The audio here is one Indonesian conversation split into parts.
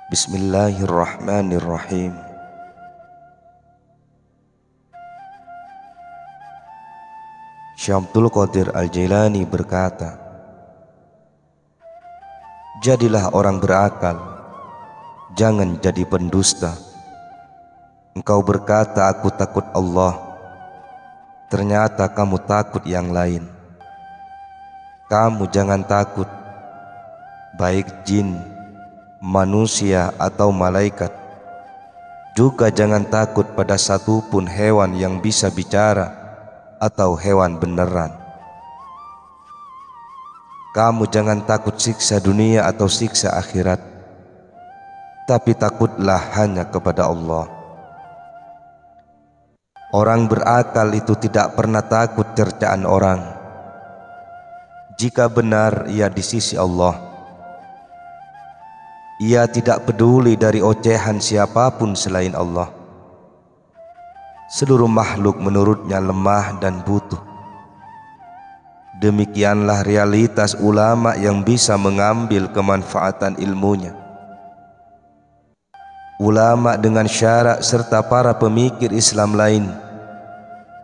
Bismillahirrahmanirrahim. Syekh Abdul Qadir Al-Jailani berkata, jadilah orang berakal, jangan jadi pendusta. Engkau berkata aku takut Allah, ternyata kamu takut yang lain. Kamu jangan takut, baik jin, manusia atau malaikat. Juga jangan takut pada satupun hewan yang bisa bicara atau hewan beneran. Kamu jangan takut siksa dunia atau siksa akhirat, tapi takutlah hanya kepada Allah. Orang berakal itu tidak pernah takut cercaan orang, jika benar ia di sisi Allah. Ia tidak peduli dari ocehan siapapun selain Allah. Seluruh makhluk menurutnya lemah dan butuh. Demikianlah realitas ulama yang bisa mengambil kemanfaatan ilmunya. Ulama dengan syara serta para pemikir Islam lain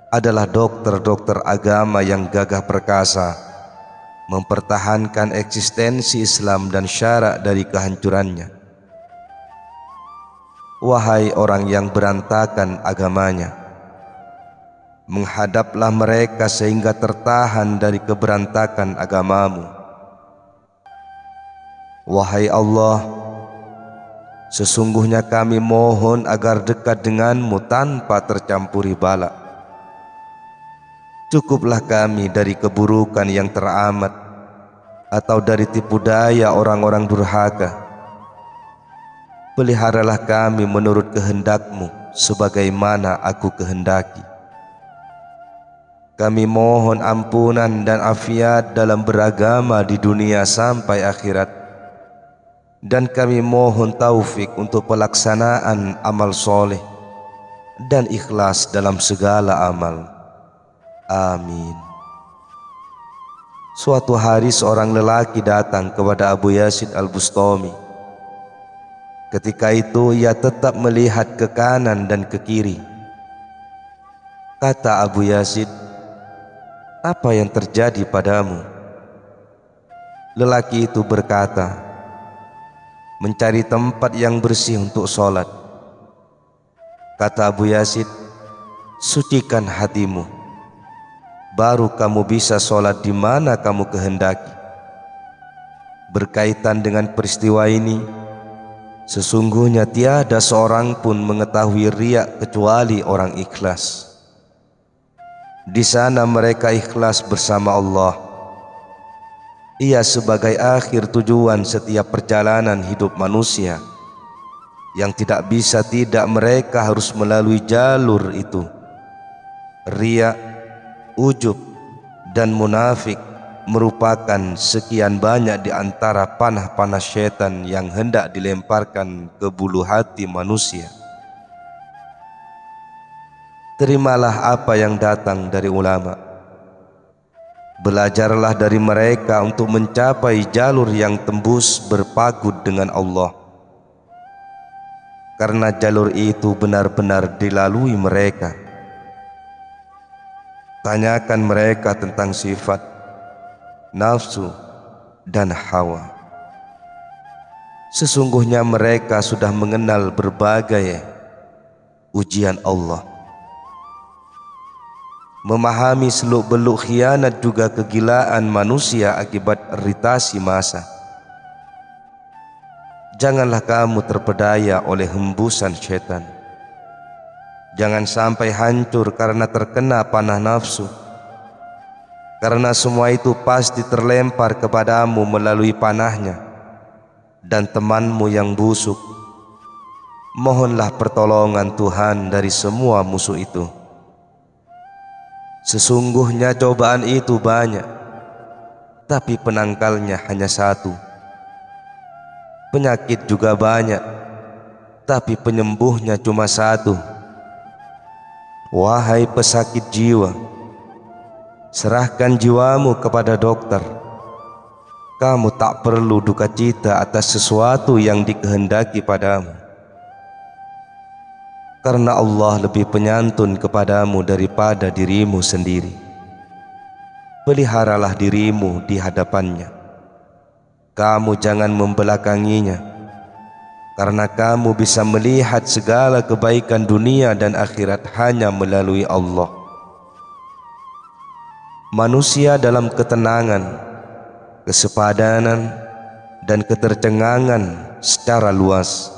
adalah dokter-dokter agama yang gagah perkasa, mempertahankan eksistensi Islam dan syara dari kehancurannya. Wahai orang yang berantakan agamanya, menghadaplah mereka sehingga tertahan dari keberantakan agamamu. Wahai Allah, sesungguhnya kami mohon agar dekat denganmu tanpa tercampuri bala. Cukuplah kami dari keburukan yang teramat atau dari tipu daya orang-orang durhaka. Peliharalah kami menurut kehendak-Mu sebagaimana aku kehendaki. Kami mohon ampunan dan afiat dalam beragama di dunia sampai akhirat, dan kami mohon taufik untuk pelaksanaan amal soleh dan ikhlas dalam segala amal. Amin. Suatu hari seorang lelaki datang kepada Abu Yazid Al-Bustami. Ketika itu ia tetap melihat ke kanan dan ke kiri. Kata Abu Yazid, apa yang terjadi padamu? Lelaki itu berkata, mencari tempat yang bersih untuk sholat. Kata Abu Yazid, sucikan hatimu, baru kamu bisa sholat di mana kamu kehendaki. Berkaitan dengan peristiwa ini, sesungguhnya tiada seorang pun mengetahui riya kecuali orang ikhlas. Di sana mereka ikhlas bersama Allah. Ia sebagai akhir tujuan setiap perjalanan hidup manusia, yang tidak bisa tidak mereka harus melalui jalur itu. Riya, ujub dan munafik merupakan sekian banyak di antara panah-panah syaitan yang hendak dilemparkan ke bulu hati manusia. Terimalah apa yang datang dari ulama. Belajarlah dari mereka untuk mencapai jalur yang tembus berpagut dengan Allah, karena jalur itu benar-benar dilalui mereka. Tanyakan mereka tentang sifat, nafsu, dan hawa. Sesungguhnya mereka sudah mengenal berbagai ujian Allah. Memahami seluk-beluk khianat juga kegilaan manusia akibat iritasi massa. Janganlah kamu terpedaya oleh hembusan syaitan. Jangan sampai hancur karena terkena panah nafsu, karena semua itu pasti terlempar kepadamu melalui panahnya dan temanmu yang busuk. Mohonlah pertolongan Tuhan dari semua musuh itu. Sesungguhnya cobaan itu banyak, tapi penangkalnya hanya satu. Penyakit juga banyak, tapi penyembuhnya cuma satu. Wahai pesakit jiwa, serahkan jiwamu kepada dokter, kamu tak perlu duka cita atas sesuatu yang dikehendaki padamu, karena Allah lebih penyantun kepadamu daripada dirimu sendiri. Peliharalah dirimu di hadapannya. Kamu jangan membelakanginya, karena kamu bisa melihat segala kebaikan dunia dan akhirat hanya melalui Allah. Manusia dalam ketenangan, kesepadanan, dan ketercengangan secara luas.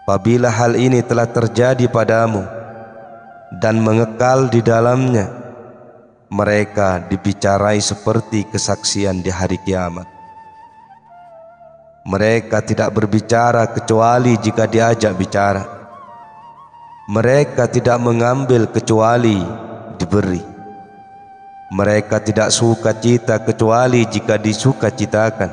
Apabila hal ini telah terjadi padamu dan mengekal di dalamnya, mereka dibicarai seperti kesaksian di hari kiamat. Mereka tidak berbicara kecuali jika diajak bicara. Mereka tidak mengambil kecuali diberi. Mereka tidak suka cita kecuali jika disukacitakan.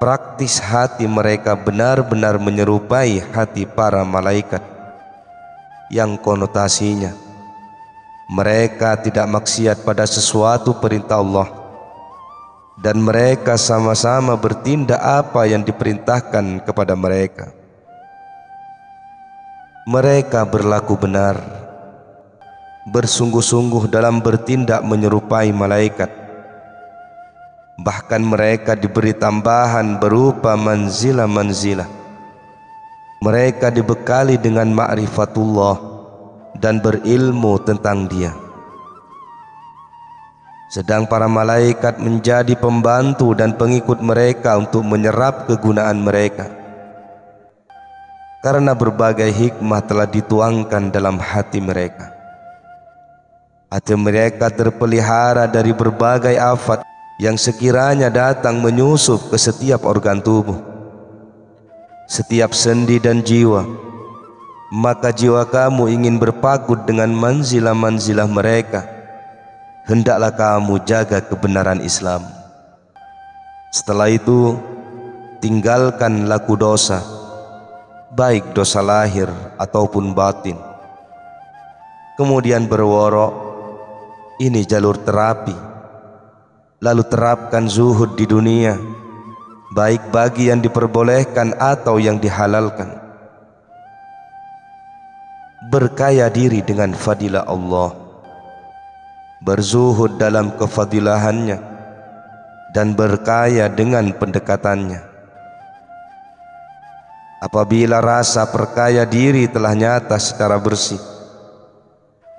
Praktis hati mereka benar-benar menyerupai hati para malaikat, yang konotasinya mereka tidak maksiat pada sesuatu perintah Allah, dan mereka sama-sama bertindak apa yang diperintahkan kepada mereka. Mereka berlaku benar, bersungguh-sungguh dalam bertindak menyerupai malaikat. Bahkan mereka diberi tambahan berupa manzilah-manzilah. Mereka dibekali dengan ma'rifatullah dan berilmu tentang Dia. Sedang para malaikat menjadi pembantu dan pengikut mereka untuk menyerap kegunaan mereka, karena berbagai hikmah telah dituangkan dalam hati mereka. Hati mereka terpelihara dari berbagai afat yang sekiranya datang menyusup ke setiap organ tubuh, setiap sendi dan jiwa. Maka jiwa kamu ingin berpagut dengan manzilah-manzilah mereka. Hendaklah kamu jaga kebenaran Islam. Setelah itu, tinggalkan laku dosa, baik dosa lahir ataupun batin. Kemudian berworok, ini jalur terapi. Lalu terapkan zuhud di dunia, baik bagi yang diperbolehkan atau yang dihalalkan. Berkaya diri dengan fadilah Allah, berzuhud dalam kefadilahannya, dan berkaya dengan pendekatannya. Apabila rasa perkaya diri telah nyata secara bersih,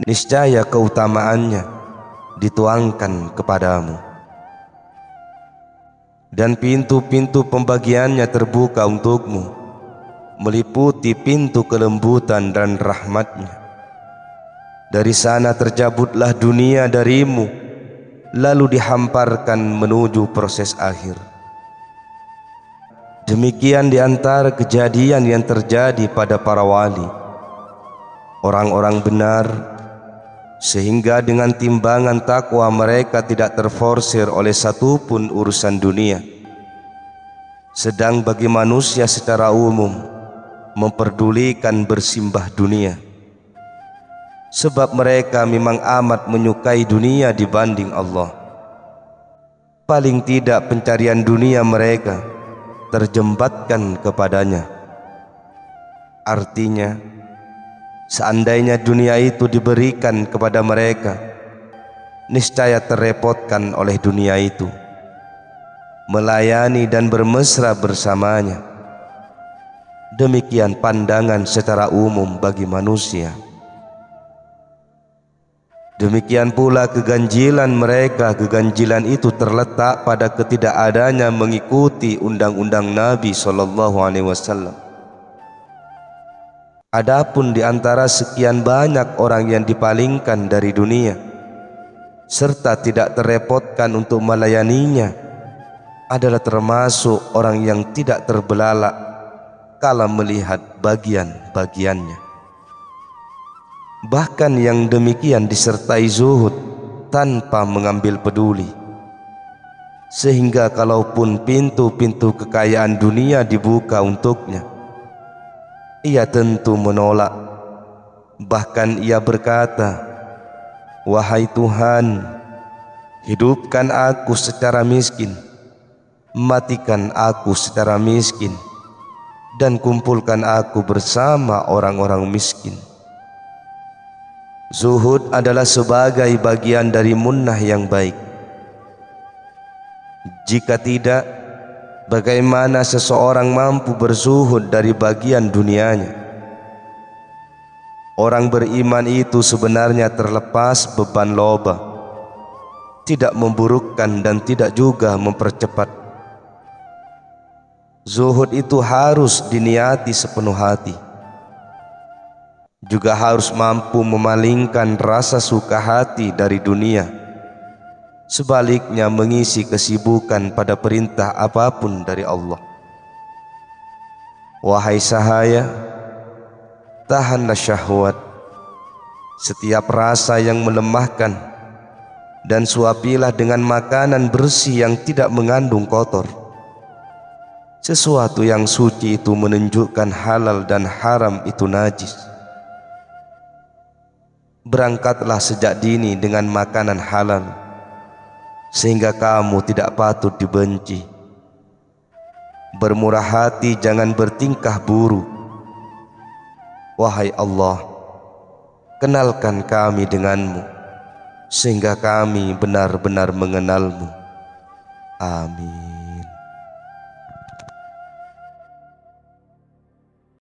niscaya keutamaannya dituangkan kepadamu, dan pintu-pintu pembagiannya terbuka untukmu, meliputi pintu kelembutan dan rahmatnya. Dari sana tercabutlah dunia darimu, lalu dihamparkan menuju proses akhir. Demikian di antara kejadian yang terjadi pada para wali, orang-orang benar, sehingga dengan timbangan takwa mereka tidak terforsir oleh satupun urusan dunia. Sedang bagi manusia secara umum, memperdulikan bersimbah dunia, sebab mereka memang amat menyukai dunia dibanding Allah. Paling tidak pencarian dunia mereka terjembatkan kepadanya. Artinya, seandainya dunia itu diberikan kepada mereka, niscaya terrepotkan oleh dunia itu, melayani dan bermesra bersamanya. Demikian pandangan secara umum bagi manusia. Demikian pula keganjilan mereka. Keganjilan itu terletak pada ketidakadanya mengikuti undang-undang Nabi SAW. Adapun di antara sekian banyak orang yang dipalingkan dari dunia serta tidak terrepotkan untuk melayaninya, adalah termasuk orang yang tidak terbelalak kala melihat bagian-bagiannya. Bahkan yang demikian disertai zuhud tanpa mengambil peduli, sehingga kalaupun pintu-pintu kekayaan dunia dibuka untuknya, ia tentu menolak. Bahkan ia berkata, "Wahai Tuhan, Hidupkan aku secara miskin, matikan aku secara miskin, dan kumpulkan aku bersama orang-orang miskin. Zuhud adalah sebagai bagian dari munnah yang baik. Jika tidak, bagaimana seseorang mampu berzuhud dari bagian dunianya? Orang beriman itu sebenarnya terlepas beban loba, tidak memburukkan dan tidak juga mempercepat. Zuhud itu harus diniati sepenuh hati, juga harus mampu memalingkan rasa suka hati dari dunia, sebaliknya mengisi kesibukan pada perintah apapun dari Allah. Wahai sahaya, tahanlah syahwat, setiap rasa yang melemahkan, dan suapilah dengan makanan bersih yang tidak mengandung kotor. Sesuatu yang suci itu menunjukkan halal dan haram itu najis. Berangkatlah sejak dini dengan makanan halal, sehingga kamu tidak patut dibenci. Bermurah hati, jangan bertingkah buruk. Wahai Allah, kenalkan kami denganmu, sehingga kami benar-benar mengenalmu. Amin.